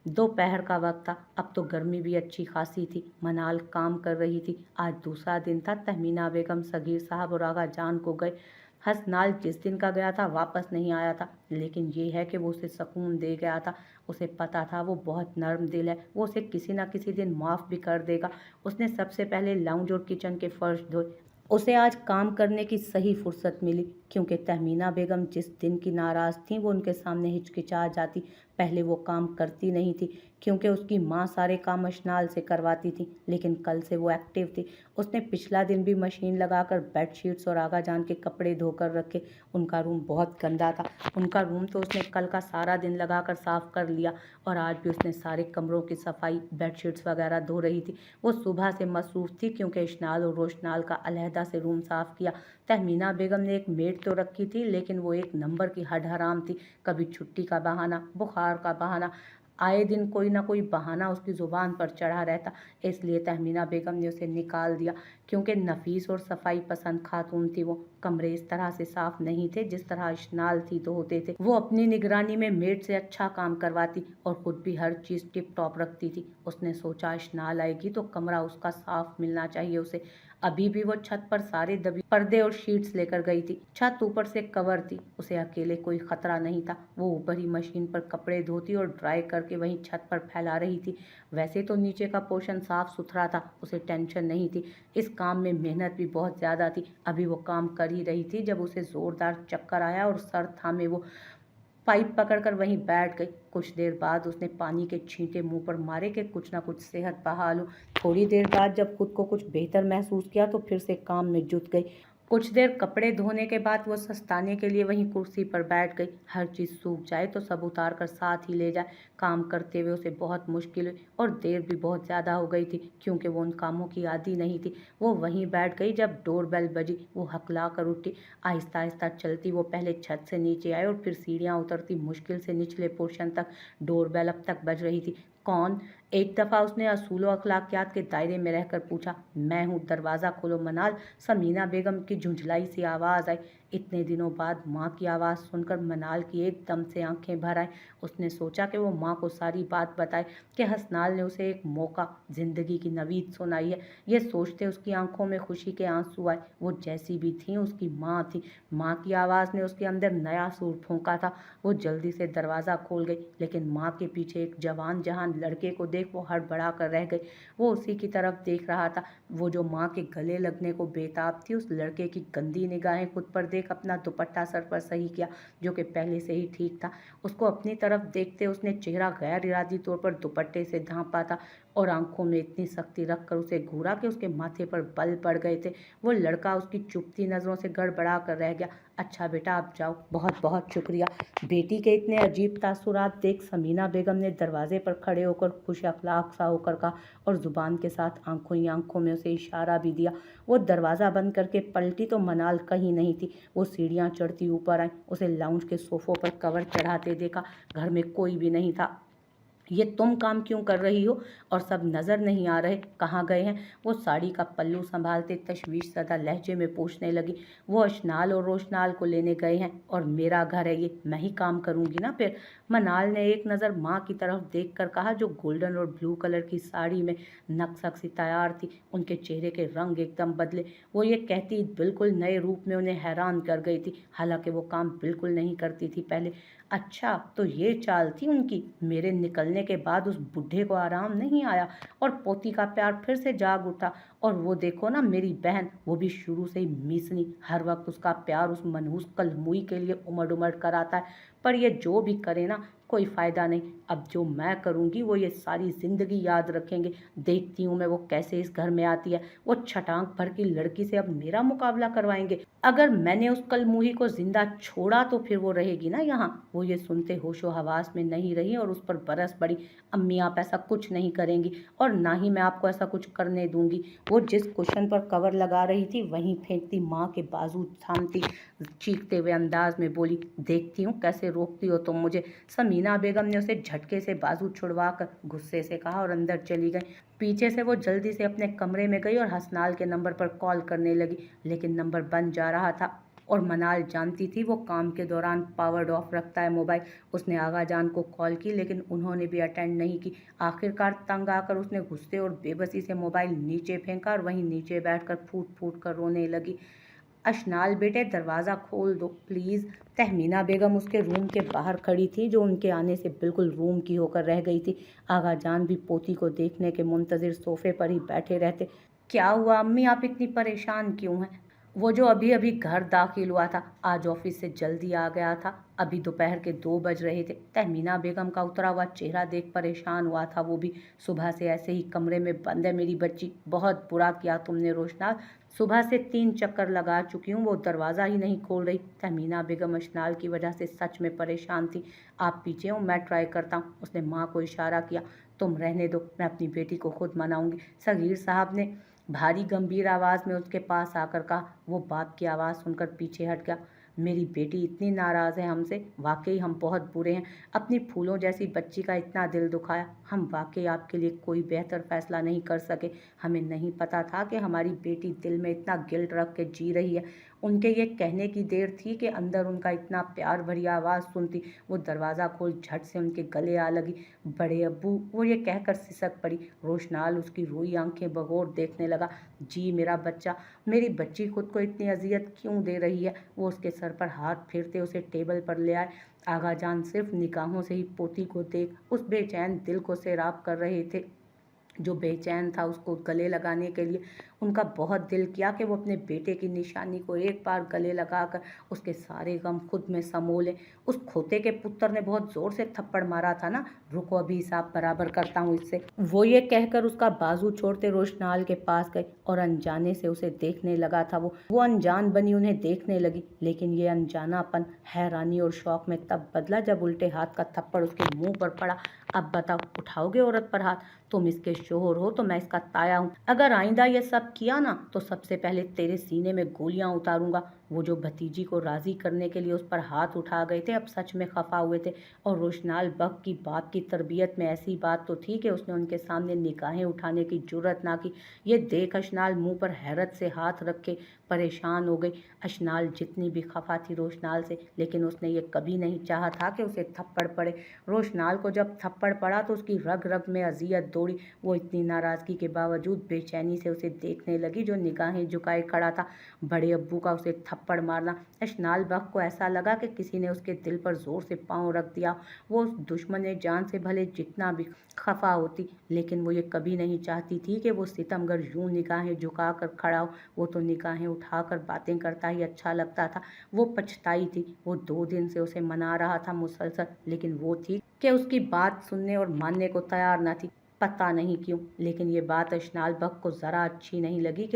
दोपहर का वक्त था। अब तो गर्मी भी अच्छी खासी थी। मनाल काम कर रही थी। आज दूसरा दिन था। तहमीना बेगम, सगीर साहब और आगा जान को गए। हसनाल जिस दिन का गया था वापस नहीं आया था, लेकिन ये है कि वो उसे सुकून दे गया था। उसे पता था वो बहुत नर्म दिल है, वो उसे किसी ना किसी दिन माफ़ भी कर देगा। उसने सबसे पहले लाउंज और किचन के फर्श धोए। उसे आज काम करने की सही फुर्सत मिली, क्योंकि तहमीना बेगम जिस दिन की नाराज़ थी वो उनके सामने हिचकिचा जाती। पहले वो काम करती नहीं थी, क्योंकि उसकी माँ सारे काम अशनाल से करवाती थी, लेकिन कल से वो एक्टिव थी। उसने पिछला दिन भी मशीन लगाकर बेडशीट्स और आगा जान के कपड़े धोकर रखे। उनका रूम बहुत गंदा था। उनका रूम तो उसने कल का सारा दिन लगाकर साफ़ कर लिया, और आज भी उसने सारे कमरों की सफाई, बेडशीट्स वगैरह धो रही थी। वो सुबह से मसरूफ़ थी, क्योंकि इशनाल और रोशनाल का अलहदा से रूम साफ़ किया। तहमीना बेगम ने एक मेड तो रखी थी, लेकिन वो एक नंबर की हड हराम थी। कभी छुट्टी का बहाना, बुखार का बहाना, आए दिन कोई ना कोई बहाना उसकी ज़ुबान पर चढ़ा रहता। इसलिए तहमीना बेगम ने उसे निकाल दिया, क्योंकि नफीस और सफाई पसंद खातून थी वो। कमरे इस तरह से साफ नहीं थे जिस तरह इशनाल थी तो होते थे। वो अपनी निगरानी में मेड से अच्छा काम करवाती और खुद भी हर चीज़ टिप टॉप रखती थी। उसने सोचा इशनाल आएगी तो कमरा उसका साफ मिलना चाहिए उसे। अभी भी वो छत पर सारे दबी पर्दे और शीट्स लेकर गई थी। छत ऊपर से कवर थी, उसे अकेले कोई खतरा नहीं था। वो ऊपर ही मशीन पर कपड़े धोती और ड्राई करके वहीं छत पर फैला रही थी। वैसे तो नीचे का पोर्शन साफ सुथरा था, उसे टेंशन नहीं थी। इस काम में मेहनत भी बहुत ज़्यादा थी। अभी वो काम कर ही रही थी जब उसे ज़ोरदार चक्कर आया और सर थामे वो पाइप पकड़कर वहीं बैठ गई। कुछ देर बाद उसने पानी के छींटे मुंह पर मारे कि कुछ ना कुछ सेहत बहाल हो। थोड़ी देर बाद जब खुद को कुछ बेहतर महसूस किया तो फिर से काम में जुट गई। कुछ देर कपड़े धोने के बाद वो सस्ताने के लिए वहीं कुर्सी पर बैठ गई। हर चीज़ सूख जाए तो सब उतार कर साथ ही ले जाए। काम करते हुए उसे बहुत मुश्किल हुई, और देर भी बहुत ज़्यादा हो गई थी, क्योंकि वो उन कामों की आदी नहीं थी। वो वहीं बैठ गई। जब डोर बेल बजी वो हकला कर उठी। आहिस्ता आहिस्ता चलती वो पहले छत से नीचे आई और फिर सीढ़ियाँ उतरती मुश्किल से निचले पोर्शन तक। डोर बेल अब तक बज रही थी। कौन? एक दफ़ा उसने असूल व अखलाकियात के दायरे में रहकर पूछा। मैं हूँ, दरवाज़ा खोलो मनाल। समीना बेगम की झुंझलाई सी आवाज़ आई। इतने दिनों बाद माँ की आवाज़ सुनकर मनाल की एकदम से आंखें भर आईं। उसने सोचा कि वो माँ को सारी बात बताए कि हसनाल ने उसे एक मौका, जिंदगी की नवीद सुनाई है। ये सोचते उसकी आंखों में खुशी के आंसू आए। वो जैसी भी थी उसकी माँ थी। माँ की आवाज़ ने उसके अंदर नया सूर फूंका था। वो जल्दी से दरवाज़ा खोल गई, लेकिन माँ के पीछे एक जवान जहान लड़के को देख वो हड़बड़ा कर रह गई। वो उसी की तरफ देख रहा था, वो जो माँ के गले लगने को बेताब थी। उस लड़के की गंदी निगाहें खुद पर देख अपना दुपट्टा सर पर सही किया, जो कि पहले से ही ठीक था। उसको अपनी तरफ देखते उसने चेहरा गैर इरादी तौर पर दुपट्टे से ढांपा था, और आंखों में इतनी सख्ती रखकर उसे घूरा कि उसके माथे पर बल पड़ गए थे। वो लड़का उसकी चुभती नज़रों से गड़बड़ा कर रह गया। अच्छा बेटा, आप जाओ, बहुत बहुत शुक्रिया। बेटी के इतने अजीब तासुरात देख समीना बेगम ने दरवाजे पर खड़े होकर खुश अखलाक सा होकर कहा, और ज़ुबान के साथ आंखों ही आंखों में उसे इशारा भी दिया। वो दरवाज़ा बंद करके पलटी तो मनाल कहीं नहीं थी। वो सीढ़ियाँ चढ़ती ऊपर आई। उसे लाउंज के सोफ़ों पर कवर चढ़ाते देखा। घर में कोई भी नहीं था। ये तुम काम क्यों कर रही हो? और सब नज़र नहीं आ रहे, कहाँ गए हैं? वो साड़ी का पल्लू संभालते तशवीश ज़दा लहजे में पूछने लगी। वो अशनाल और रोशनाल को लेने गए हैं, और मेरा घर है ये, मैं ही काम करूँगी ना फिर। मनाल ने एक नज़र माँ की तरफ देखकर कहा, जो गोल्डन और ब्लू कलर की साड़ी में नक्सक सी तैयार थी। उनके चेहरे के रंग एकदम बदले। वो ये कहती बिल्कुल नए रूप में उन्हें हैरान कर गई थी। हालांकि वो काम बिल्कुल नहीं करती थी पहले। अच्छा, तो ये चाल थी उनकी। मेरे निकलने के बाद उस बुढ़े को आराम नहीं आया, और पोती का प्यार फिर से जाग उठा। और वो देखो ना मेरी बहन, वो भी शुरू से ही मीसनी, हर वक्त उसका प्यार उस मनहूस कलमुई के लिए उमड़ उमड़ कर आता है। पर ये जो भी करे ना, कोई फ़ायदा नहीं। अब जो मैं करूँगी वो ये सारी ज़िंदगी याद रखेंगे। देखती हूँ मैं वो कैसे इस घर में आती है। वो छटांक भर की लड़की से अब मेरा मुकाबला करवाएंगे। अगर मैंने उस कलमुही को जिंदा छोड़ा तो फिर वो रहेगी ना यहाँ। वो ये सुनते होशो हवास में नहीं रही और उस पर बरस पड़ी। अम्मी, आप ऐसा कुछ नहीं करेंगी, और ना ही मैं आपको ऐसा कुछ करने दूंगी। वो जिस कुशन पर कवर लगा रही थी वहीं फेंकती माँ के बाजू थामती चीखते हुए अंदाज में बोली, देखती हूँ कैसे रोकती हो तुम मुझे। समीना बेगम ने उसे झटके से बाजू छुड़वा कर गुस्से से कहा और अंदर चली गई। पीछे से वो जल्दी से अपने कमरे में गई और हसनाल के नंबर पर कॉल करने लगी, लेकिन नंबर बंद जा रहा था। और मनाल जानती थी वो काम के दौरान पावर्ड ऑफ रखता है मोबाइल। उसने आगा जान को कॉल की लेकिन उन्होंने भी अटेंड नहीं की। आखिरकार तंग आकर उसने गुस्से और बेबसी से मोबाइल नीचे फेंका और वहीं नीचे बैठकर फूट फूट कर रोने लगी। अशनाल बेटे, दरवाज़ा खोल दो प्लीज़। तहमीना बेगम उसके रूम के बाहर खड़ी थी, जो उनके आने से बिल्कुल रूम की होकर रह गई थी। आगा जान भी पोती को देखने के मुंतज़िर सोफे पर ही बैठे रहते। क्या हुआ अम्मी, आप इतनी परेशान क्यों हैं? वो जो अभी अभी घर दाखिल हुआ था, आज ऑफिस से जल्दी आ गया था। अभी दोपहर के 2 बज रहे थे। तहमीना बेगम का उतरा हुआ चेहरा देख परेशान हुआ था वो भी। सुबह से ऐसे ही कमरे में बंद है मेरी बच्ची। बहुत बुरा किया तुमने रोशनाल। सुबह से 3 चक्कर लगा चुकी हूँ, वो दरवाज़ा ही नहीं खोल रही। तहमीना बेगम अशनाल की वजह से सच में परेशान थी। आप पीछे हो, मैं ट्राई करता हूँ। उसने माँ को इशारा किया। तुम रहने दो, मैं अपनी बेटी को खुद मनाऊंगी। सगीर साहब ने भारी गंभीर आवाज़ में उसके पास आकर कहा। वो बाप की आवाज़ सुनकर पीछे हट गया। मेरी बेटी इतनी नाराज़ है हमसे, वाकई हम बहुत बुरे हैं। अपनी फूलों जैसी बच्ची का इतना दिल दुखाया। हम वाकई आपके लिए कोई बेहतर फैसला नहीं कर सके। हमें नहीं पता था कि हमारी बेटी दिल में इतना गिल्ट रख के जी रही है। उनके ये कहने की देर थी कि अंदर उनका इतना प्यार भरी आवाज़ सुनती। वो दरवाज़ा खोल झट से उनके गले आ लगी। बड़े अब्बू, वो ये कहकर सिसक पड़ी। रोशनाल उसकी रोई आंखें बगौर देखने लगा। जी मेरा बच्चा, मेरी बच्ची खुद को इतनी अजियत क्यों दे रही है? वो उसके सर पर हाथ फेरते उसे टेबल पर ले आए। आगा जान सिर्फ निगाहों से ही पोती को देख उस बेचैन दिल को सैराब कर रहे थे जो बेचैन था उसको गले लगाने के लिए। उनका बहुत दिल किया कि वो अपने बेटे की निशानी को एक बार गले लगाकर उसके सारे गम खुद में समो लें। उस खोते के पुत्र ने बहुत ज़ोर से थप्पड़ मारा था ना, रुको अभी हिसाब बराबर करता हूँ इससे। वो ये कहकर उसका बाजू छोड़ते रोशनाल के पास गए और अनजाने से उसे देखने लगा था। वो अनजान बनी उन्हें देखने लगी, लेकिन ये अनजानापन हैरानी और शौक में तब बदला जब उल्टे हाथ का थप्पड़ उसके मुंह पर पड़ा। अब बताओ, उठाओगे औरत पर हाथ? तुम इसके शोहर हो तो मैं इसका ताया हूँ। अगर आइंदा ये सब किया ना तो सबसे पहले तेरे सीने में गोलियां उतारूंगा। वो जो भतीजी को राजी करने के लिए उस पर हाथ उठा गए थे, अब सच में खफा हुए थे। और रोशनाल बक की बाप की तरबियत में ऐसी बात तो थी कि उसने उनके सामने निगाहें उठाने की जुर्रत ना की। ये देख अशनाल मुंह पर हैरत से हाथ रखे परेशान हो गई। अशनाल जितनी भी खफा थी रोशनाल से, लेकिन उसने ये कभी नहीं चाहा था कि उसे थप्पड़ पड़े। रोशनाल को जब थप्पड़ पड़ा तो उसकी रग रग में अजियत दौड़ी। वो इतनी नाराज़गी के बावजूद बेचैनी से उसे देखने लगी, जो निगाहें झुकाए खड़ा था। बड़े अब्बू का उसे थप्पड़ मारना, अशनाल बक को ऐसा लगा कि किसी ने उसके दिल पर जोर से पांव रख दिया। वो उस दुश्मन जान से भले जितना भी खफा होती, लेकिन वो ये कभी नहीं चाहती थी कि वो सितमगर यूं निगाहें झुका कर खड़ा हो। वो तो निगाहें उठाकर बातें करता ही अच्छा लगता था। वो पछताई थी। वो 2 दिन से उसे मना रहा था मुसलसल, लेकिन वो थी कि उसकी बात सुनने और मानने को तैयार न थी। पता नहीं क्यों, लेकिन ये बात अशनाल बक को ज़रा अच्छी नहीं लगी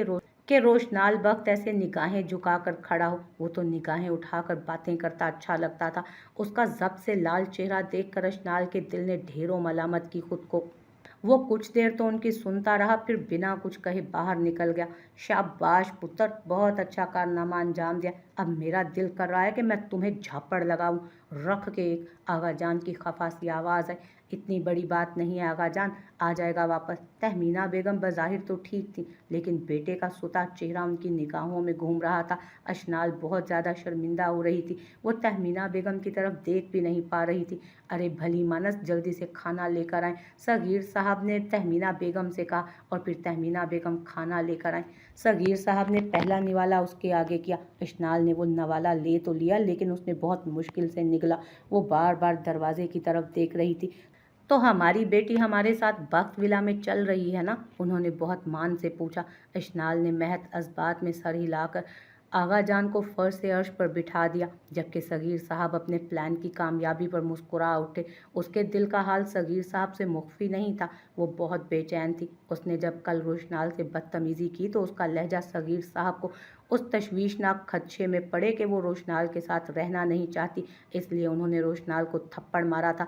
कि रोशनाल बख्त ऐसे निगाहें झुकाकर खड़ा हो। वो तो निगाहें उठाकर बातें करता अच्छा लगता था। उसका ज़ब्त से लाल चेहरा देखकर अशनाल के दिल ने ढेरों मलामत की खुद को। वो कुछ देर तो उनकी सुनता रहा, फिर बिना कुछ कहे बाहर निकल गया। शाबाश पुत्र, बहुत अच्छा कारनामा अंजाम दिया। अब मेरा दिल कर रहा है कि मैं तुम्हें झापड़ लगाऊं। रख के एक आगा जान की खफा सी आवाज़ है। इतनी बड़ी बात नहीं है आगा जान, आ जाएगा वापस। तहमीना बेगम बज़ाहिर तो ठीक थी, लेकिन बेटे का सुता चेहरा उनकी निगाहों में घूम रहा था। अशनाल बहुत ज़्यादा शर्मिंदा हो रही थी। वो तहमीना बेगम की तरफ देख भी नहीं पा रही थी। अरे भली मानस, जल्दी से खाना लेकर आएं, सगीर साहब ने तहमीना बेगम से कहा। और फिर तहमीना बेगम खाना लेकर आए। सगीर साहब ने पहला निवाला उसके आगे किया। अशनाल ने वो नवाला ले तो लिया, लेकिन उसने बहुत मुश्किल से निगला। वो बार बार दरवाजे की तरफ देख रही थी। तो हमारी बेटी हमारे साथ बख्त विला में चल रही है ना? उन्होंने बहुत मान से पूछा। अशनाल ने महज असबात में सर हिलाकर आगा जान को फर्श से अर्श पर बिठा दिया, जबकि सगीर साहब अपने प्लान की कामयाबी पर मुस्कुरा उठे। उसके दिल का हाल सगीर साहब से मुख्फी नहीं था। वो बहुत बेचैन थी। उसने जब कल रोशनाल से बदतमीज़ी की तो उसका लहजा सगीर साहब को उस तशवीशनाक खदशे में पड़े कि वो रोशनाल के साथ रहना नहीं चाहती, इसलिए उन्होंने रोशनाल को थप्पड़ मारा था।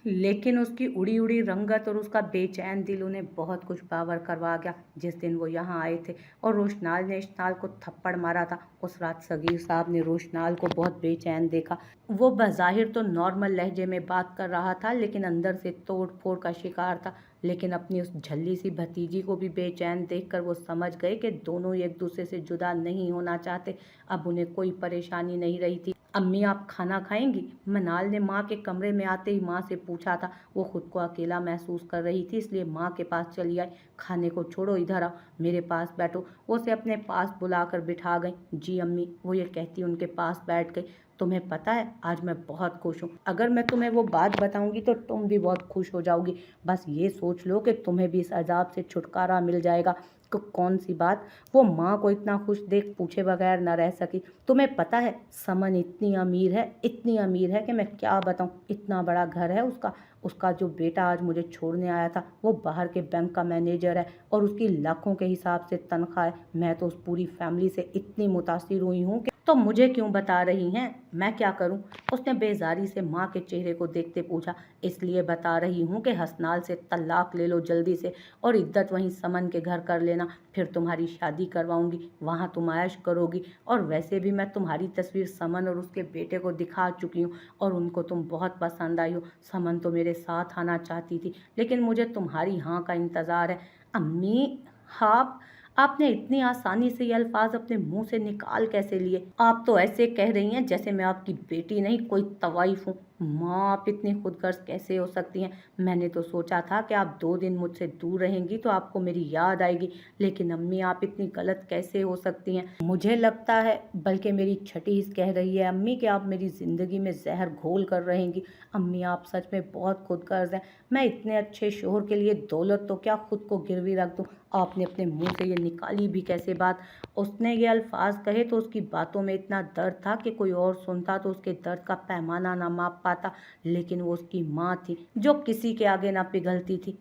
लेकिन उसकी उड़ी उड़ी रंगत और उसका बेचैन दिल उन्हें बहुत कुछ बावर करवा गया। जिस दिन वो यहाँ आए थे और रोशनाल ने इश्नाल को थप्पड़ मारा था, उस रात सगीर साहब ने रोशनाल को बहुत बेचैन देखा। वो बज़ाहिर तो नॉर्मल लहजे में बात कर रहा था, लेकिन अंदर से तोड़ फोड़ का शिकार था। लेकिन अपनी उस झल्ली सी भतीजी को भी बेचैन देखकर वो समझ गए कि दोनों एक दूसरे से जुदा नहीं होना चाहते। अब उन्हें कोई परेशानी नहीं रही थी। अम्मी, आप खाना खाएंगी? मनाल ने माँ के कमरे में आते ही माँ से पूछा था। वो खुद को अकेला महसूस कर रही थी, इसलिए माँ के पास चली आई। खाने को छोड़ो, इधर आओ, मेरे पास बैठो। वो उसे अपने पास बुलाकर बिठा गई। जी अम्मी, वो ये कहती उनके पास बैठ गई। तुम्हें पता है, आज मैं बहुत खुश हूँ। अगर मैं तुम्हें वो बात बताऊंगी तो तुम भी बहुत खुश हो जाओगी। बस ये सोच लो कि तुम्हें भी इस अजाब से छुटकारा मिल जाएगा। कौन सी बात? वो माँ को इतना खुश देख पूछे बगैर न रह सकी। तुम्हें पता है, समन इतनी अमीर है, इतनी अमीर है कि मैं क्या बताऊँ। इतना बड़ा घर है उसका। उसका जो बेटा आज मुझे छोड़ने आया था, वो बाहर के बैंक का मैनेजर है और उसकी लाखों के हिसाब से तनख्वाह है। मैं तो उस पूरी फैमिली से इतनी मुतासिर हुई हूँ कि तो मुझे क्यों बता रही हैं? मैं क्या करूं? उसने बेजारी से माँ के चेहरे को देखते पूछा। इसलिए बता रही हूँ कि हसनाल से तलाक ले लो जल्दी से और इद्दत वहीं समन के घर कर लेना। फिर तुम्हारी शादी करवाऊंगी, वहाँ तुम ऐश करोगी। और वैसे भी मैं तुम्हारी तस्वीर समन और उसके बेटे को दिखा चुकी हूँ और उनको तुम बहुत पसंद आई हो। समन तो मेरे साथ आना चाहती थी, लेकिन मुझे तुम्हारी हाँ का इंतज़ार है। अम्मी, आप आपने इतनी आसानी से ये अल्फाज अपने मुंह से निकाल कैसे लिए? आप तो ऐसे कह रही हैं जैसे मैं आपकी बेटी नहीं, कोई तवाइफ हूँ। माँ, आप इतनी खुदगर्ज कैसे हो सकती हैं? मैंने तो सोचा था कि आप 2 दिन मुझसे दूर रहेंगी तो आपको मेरी याद आएगी, लेकिन अम्मी, आप इतनी गलत कैसे हो सकती हैं? मुझे लगता है, बल्कि मेरी छठी हिस्स कह रही है अम्मी, कि आप मेरी ज़िंदगी में जहर घोल कर रहेंगी। अम्मी, आप सच में बहुत खुदगर्ज हैं। मैं इतने अच्छे शोहर के लिए दौलत तो क्या खुद को गिरवी रख दूँ? आपने अपने मुंह से ये निकाली भी कैसे बात? उसने ये अल्फाज कहे तो उसकी बातों में इतना दर्द था कि कोई और सुनता तो उसके दर्द का पैमाना ना माप पाता। लेकिन वो उसकी माँ थी जो किसी के आगे ना पिघलती थी।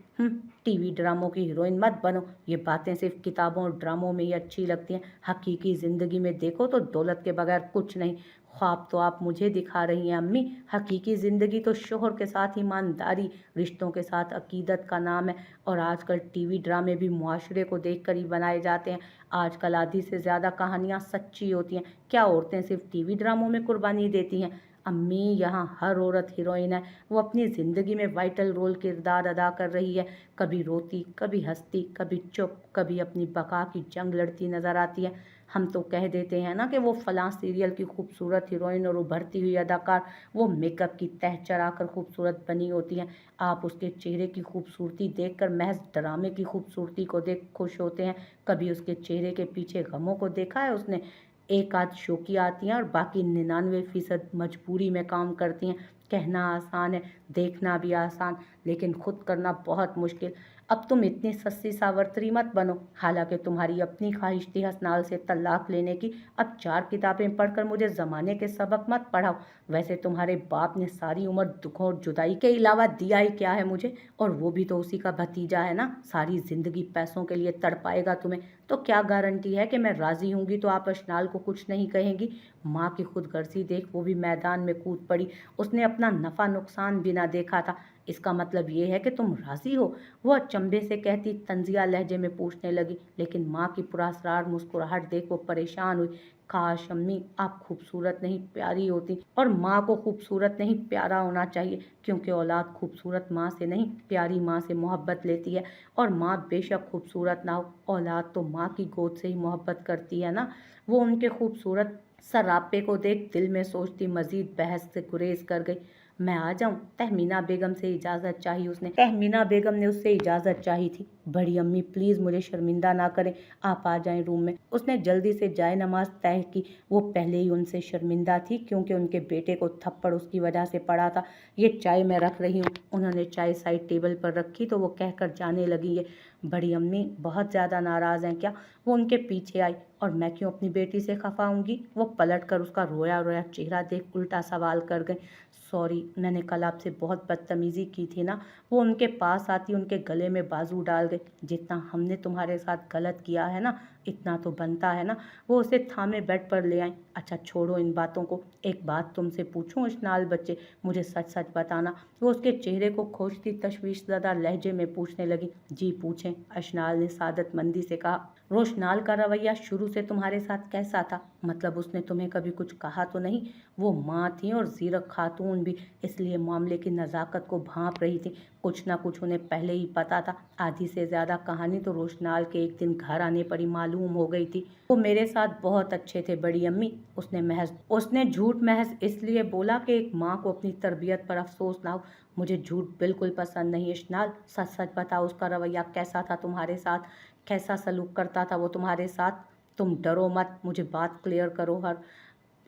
टीवी ड्रामों की हीरोइन मत बनो। ये बातें सिर्फ किताबों और ड्रामों में ही अच्छी लगती हैं। हकीकी ज़िंदगी में देखो तो दौलत के बगैर कुछ नहीं। ख्वाब तो आप मुझे दिखा रही हैं अम्मी। हकीकी ज़िंदगी तो शोहर के साथ ईमानदारी, रिश्तों के साथ अकीदत का नाम है। और आजकल टीवी ड्रामे भी मुआशरे को देखकर ही बनाए जाते हैं। आजकल आधी से ज़्यादा कहानियाँ सच्ची होती हैं। क्या औरतें सिर्फ टीवी ड्रामों में कुर्बानी देती हैं? अम्मी, यहाँ हर औरत हीरोइन है। वो अपनी ज़िंदगी में वाइटल रोल किरदार अदा कर रही है। कभी रोती, कभी हंसती, कभी चुप, कभी अपनी बका की जंग लड़ती नज़र आती है। हम तो कह देते हैं ना कि वो फलां सीरियल की खूबसूरत हीरोइन और उभरती हुई अदाकार वो मेकअप की तह चढ़ाकर खूबसूरत बनी होती हैं। आप उसके चेहरे की खूबसूरती देखकर महज ड्रामे की खूबसूरती को देख खुश होते हैं। कभी उसके चेहरे के पीछे गमों को देखा है उसने? एक आध शौकिया आती हैं और बाकी 99% मजबूरी में काम करती हैं। कहना आसान है, देखना भी आसान, लेकिन खुद करना बहुत मुश्किल। अब तुम इतनी सस्ती सावरतरी मत बनो। हालांकि तुम्हारी अपनी ख्वाहिश थी हसनाल से तलाक लेने की। अब 4 किताबें पढ़कर मुझे ज़माने के सबक मत पढ़ाओ। वैसे तुम्हारे बाप ने सारी उम्र दुखों और जुदाई के अलावा दिया ही क्या है मुझे? और वो भी तो उसी का भतीजा है ना। सारी ज़िंदगी पैसों के लिए तड़पाएगा तुम्हें। तो क्या गारंटी है कि मैं राज़ी होंगी तो आप अशनाल को कुछ नहीं कहेंगी? माँ की खुदगर्जी देख वो भी मैदान में कूद पड़ी। उसने अपना नफ़ा नुकसान भी ना देखा था। इसका मतलब ये है कि तुम राज़ी हो? वो अचंभे से कहती तंजिया लहजे में पूछने लगी, लेकिन माँ की पुरस्कार मुस्कुराहट देख वो परेशान हुई। काश अम्मी, आप खूबसूरत नहीं प्यारी होती। और माँ को खूबसूरत नहीं प्यारा होना चाहिए, क्योंकि औलाद खूबसूरत माँ से नहीं प्यारी माँ से मोहब्बत लेती है। और माँ बेशक खूबसूरत ना हो, औलाद तो माँ की गोद से ही मोहब्बत करती है ना। वो उनके खूबसूरत सरापे को देख दिल में सोचती मजीद बहस से गुरेज कर गई। मैं आ जाऊं? तहमीना बेगम से इजाज़त चाही उसने। तहमीना बेगम ने उससे इजाज़त चाही थी। बड़ी अम्मी, प्लीज़ मुझे शर्मिंदा ना करें, आप आ जाएं रूम में। उसने जल्दी से जाए नमाज तय की। वो पहले ही उनसे शर्मिंदा थी, क्योंकि उनके बेटे को थप्पड़ उसकी वजह से पड़ा था। ये चाय मैं रख रही हूँ। उन्होंने चाय साइड टेबल पर रखी तो वो कहकर जाने लगी, ये बड़ी अम्मी बहुत ज़्यादा नाराज़ हैं क्या? वो उनके पीछे आई। और मैं क्यों अपनी बेटी से खफा होंगी? वो पलट कर उसका रोया रोया चेहरा देख उल्टा सवाल कर गई। सॉरी, मैंने कल आपसे बहुत बदतमीज़ी की थी ना। वो उनके पास आती उनके गले में बाजू डाल गई। जितना हमने तुम्हारे साथ गलत किया है ना, इतना तो बनता है ना। वो उसे थामे बेड पर ले आई। अच्छा छोड़ो इन बातों को, एक बात तुमसे पूछूं इशनाल बच्चे, मुझे सच सच बताना। वो उसके चेहरे को खोजती तशवीशज़दा लहजे में पूछने लगी। जी पूछें, इशनाल ने सादतमंदी से कहा। रोशनाल का रवैया शुरू से तुम्हारे साथ कैसा था? मतलब उसने तुम्हें कभी कुछ कहा तो नहीं? वो माँ थी और ज़ीरक खातून भी, इसलिए मामले की नज़ाकत को भांप रही थी। कुछ ना कुछ उन्हें पहले ही पता था। आधी से ज़्यादा कहानी तो रोशनाल के एक दिन घर आने पर ही मालूम हो गई थी। वो मेरे साथ बहुत अच्छे थे बड़ी अम्मी। उसने झूठ महज इसलिए बोला कि एक माँ को अपनी तरबियत पर अफसोस ना हो। मुझे झूठ बिल्कुल पसंद नहीं इशनाल, सच सच बताओ उसका रवैया कैसा था तुम्हारे साथ? कैसा सलूक करता था वो तुम्हारे साथ? तुम डरो मत, मुझे बात क्लियर करो। हर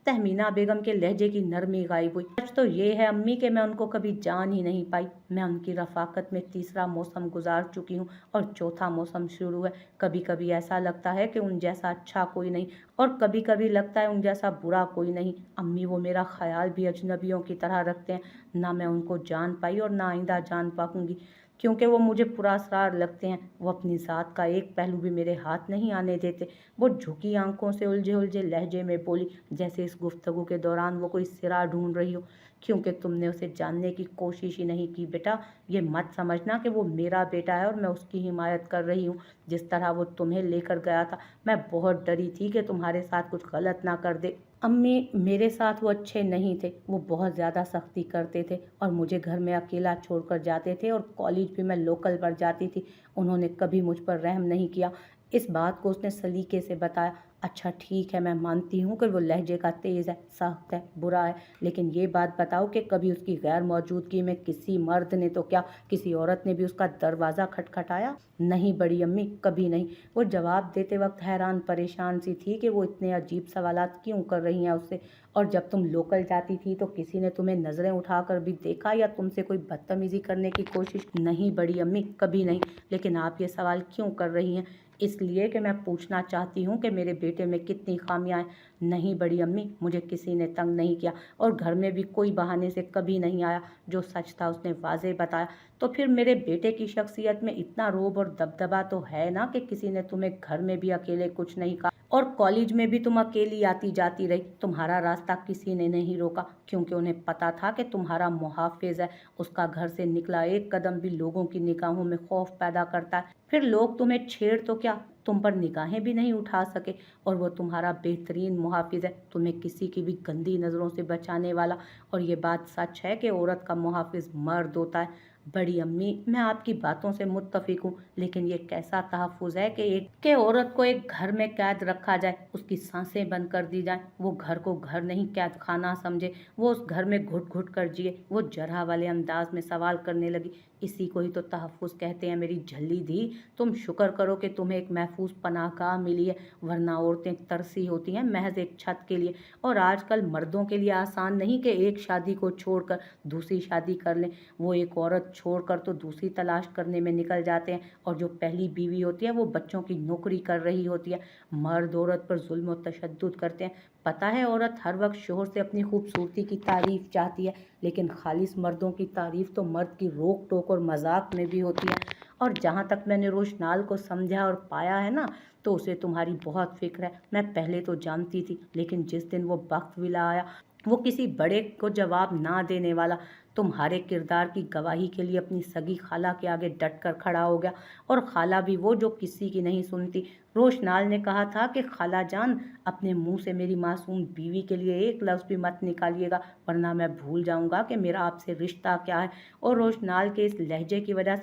तहमीना बेगम के लहजे की नरमी गायब हुई। सच तो ये है अम्मी कि मैं उनको कभी जान ही नहीं पाई। मैं उनकी रफाकत में तीसरा मौसम गुजार चुकी हूँ और चौथा मौसम शुरू है। कभी कभी ऐसा लगता है कि उन जैसा अच्छा कोई नहीं, और कभी कभी लगता है उन जैसा बुरा कोई नहीं। अम्मी वो मेरा ख्याल भी अजनबियों की तरह रखते हैं। ना मैं उनको जान पाई और ना आइंदा जान पाऊंगी, क्योंकि वो मुझे पुरअसरार लगते हैं। वो अपनी ज़ात का एक पहलू भी मेरे हाथ नहीं आने देते। वो झुकी आंखों से उलझे उलझे लहजे में बोली, जैसे इस गुफ्तगू के दौरान वो कोई सिरा ढूंढ रही हो। क्योंकि तुमने उसे जानने की कोशिश ही नहीं की बेटा। ये मत समझना कि वो मेरा बेटा है और मैं उसकी हिमायत कर रही हूँ। जिस तरह वो तुम्हें लेकर गया था, मैं बहुत डरी थी कि तुम्हारे साथ कुछ गलत ना कर दे। अम्मी मेरे साथ वो अच्छे नहीं थे। वो बहुत ज़्यादा सख्ती करते थे और मुझे घर में अकेला छोड़कर जाते थे, और कॉलेज भी मैं लोकल पर जाती थी। उन्होंने कभी मुझ पर रहम नहीं किया। इस बात को उसने सलीके से बताया। अच्छा ठीक है, मैं मानती हूँ कि वो लहजे का तेज़ है, सख्त है, बुरा है, लेकिन ये बात बताओ कि कभी उसकी गैर मौजूदगी में किसी मर्द ने तो क्या किसी औरत ने भी उसका दरवाज़ा खटखटाया? नहीं बड़ी अम्मी, कभी नहीं। वो जवाब देते वक्त हैरान परेशान सी थी कि वो इतने अजीब सवालात क्यों कर रही हैं उससे। और जब तुम लोकल जाती थी तो किसी ने तुम्हें नज़रें उठाकर भी देखा या तुमसे कोई बदतमीज़ी करने की कोशिश? नहीं बड़ी अम्मी, कभी नहीं। लेकिन आप ये सवाल क्यों कर रही हैं? इसलिए कि मैं पूछना चाहती हूँ कि मेरे बेटे में कितनी खामियां हैं। नहीं बड़ी अम्मी, मुझे किसी ने तंग नहीं किया और घर में भी कोई बहाने से कभी नहीं आया। जो सच था उसने वाज़ेह बताया। तो फिर मेरे बेटे की शख्सियत में इतना रोब और दबदबा तो है ना कि किसी ने तुम्हें घर में भी अकेले कुछ नहीं कहा, और कॉलेज में भी तुम अकेली आती जाती रही। तुम्हारा रास्ता किसी ने नहीं रोका, क्योंकि उन्हें पता था कि तुम्हारा मुहाफिज है। उसका घर से निकला एक कदम भी लोगों की निगाहों में खौफ पैदा करता है। फिर लोग तुम्हें छेड़ तो क्या, तुम पर निगाहें भी नहीं उठा सके। और वो तुम्हारा बेहतरीन मुहाफिज है, तुम्हें किसी की भी गंदी नज़रों से बचाने वाला। और ये बात सच है कि औरत का मुहाफिज मर्द होता है। बड़ी अम्मी मैं आपकी बातों से मुत्तफिक हूँ, लेकिन ये कैसा तहफ़्फ़ुज़ है कि औरत को एक घर में कैद रखा जाए, उसकी सांसें बंद कर दी जाए, वो घर को घर नहीं कैद खाना समझे, वो उस घर में घुट घुट कर जिए। वो जरहा वाले अंदाज में सवाल करने लगी। इसी को ही तो तहफ़्फ़ुज़ कहते हैं मेरी झल्ली दी। तुम शुक्र करो कि तुम्हें एक महफूज पनाहगाह मिली है, वरना औरतें तरसी होती हैं महज एक छत के लिए। और आजकल मर्दों के लिए आसान नहीं कि एक शादी को छोड़कर दूसरी शादी कर लें। वो एक औरत छोड़कर तो दूसरी तलाश करने में निकल जाते हैं, और जो पहली बीवी होती है वो बच्चों की नौकरी कर रही होती है। मर्द औरत पर जुल्म और तशद्दुद करते हैं। पता है औरत हर वक्त शोहर से अपनी खूबसूरती की तारीफ चाहती है, लेकिन खालिस मर्दों की तारीफ तो मर्द की रोक टोक और मजाक में भी होती है। और जहाँ तक मैंने रोशनाल को समझा और पाया है ना, तो उसे तुम्हारी बहुत फिक्र है। मैं पहले तो जानती थी, लेकिन जिस दिन वो वक्त विला आया, वो किसी बड़े को जवाब ना देने वाला तुम्हारे किरदार की गवाही के लिए अपनी सगी खाला के आगे डट कर खड़ा हो गया। और खाला भी वो जो किसी की नहीं सुनती। रोशनाल ने कहा था कि खाला जान, अपने मुंह से मेरी मासूम बीवी के लिए एक लफ्ज़ भी मत निकालिएगा, वरना मैं भूल जाऊंगा कि मेरा आपसे रिश्ता क्या है। और रोशनाल के उस लहजे की वजह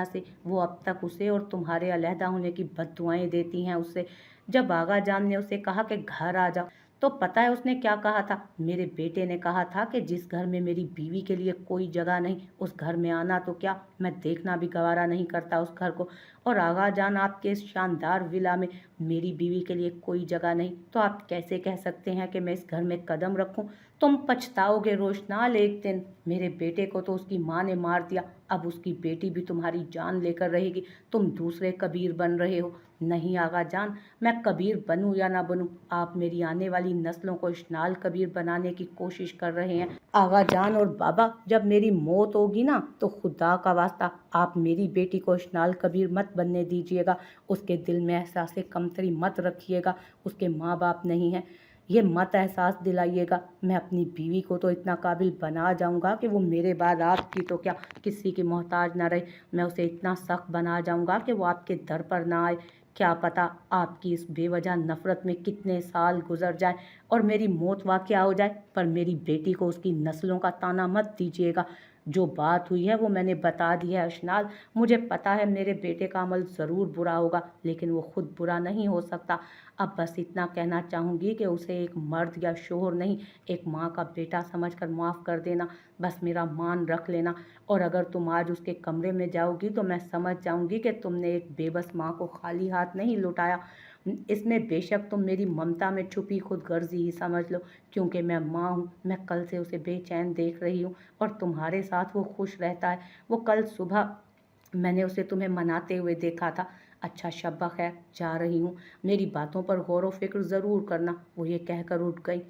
से वो अब तक उसे और तुम्हारे अलहदा होने की बद्दुआएं देती हैं उससे। जब आगा जान ने उसे कहा कि घर आ जाओ, तो पता है उसने क्या कहा था? मेरे बेटे ने कहा था कि जिस घर में मेरी बीवी के लिए कोई जगह नहीं, उस घर में आना तो क्या, मैं देखना भी गवारा नहीं करता उस घर को। और आगा जान, आपके इस शानदार विला में मेरी बीवी के लिए कोई जगह नहीं, तो आप कैसे कह सकते हैं कि मैं इस घर में कदम रखूं? तुम पछताओगे रोशनाल एक दिन। मेरे बेटे को तो उसकी माँ ने मार दिया, अब उसकी बेटी भी तुम्हारी जान लेकर रहेगी। तुम दूसरे कबीर बन रहे हो। नहीं आगा जान, मैं कबीर बनूं या ना बनूं, आप मेरी आने वाली नस्लों को इश्नाल कबीर बनाने की कोशिश कर रहे हैं। आगा जान और बाबा, जब मेरी मौत होगी ना, तो खुदा का वास्ता आप मेरी बेटी को इश्नाल कबीर मत बनने दीजिएगा। उसके दिल में एहसास कमतरी मत रखिएगा। उसके माँ बाप नहीं हैं, ये मत एहसास दिलाइएगा। मैं अपनी बीवी को तो इतना काबिल बना जाऊंगा कि वो मेरे बाद आपकी तो क्या किसी की मोहताज ना रहे। मैं उसे इतना सख्त बना जाऊंगा कि वो आपके दर पर ना आए। क्या पता आपकी इस बेवजह नफरत में कितने साल गुजर जाए और मेरी मौत वाक़या हो जाए, पर मेरी बेटी को उसकी नस्लों का ताना मत दीजिएगा। जो बात हुई है वो मैंने बता दी है अशनाल। मुझे पता है मेरे बेटे का अमल ज़रूर बुरा होगा, लेकिन वो खुद बुरा नहीं हो सकता। अब बस इतना कहना चाहूँगी कि उसे एक मर्द या शोहर नहीं, एक माँ का बेटा समझकर माफ़ कर देना। बस मेरा मान रख लेना। और अगर तुम आज उसके कमरे में जाओगी तो मैं समझ जाऊँगी कि तुमने एक बेबस माँ को खाली हाथ नहीं लौटाया। इसमें बेशक तुम मेरी ममता में छुपी खुदगर्जी ही समझ लो, क्योंकि मैं माँ हूँ। मैं कल से उसे बेचैन देख रही हूँ और तुम्हारे साथ वो खुश रहता है। वो कल सुबह मैंने उसे तुम्हें मनाते हुए देखा था। अच्छा शब्बा खैर, जा रही हूँ। मेरी बातों पर गौर व फिक्र ज़रूर करना। वो ये कहकर उठ गई।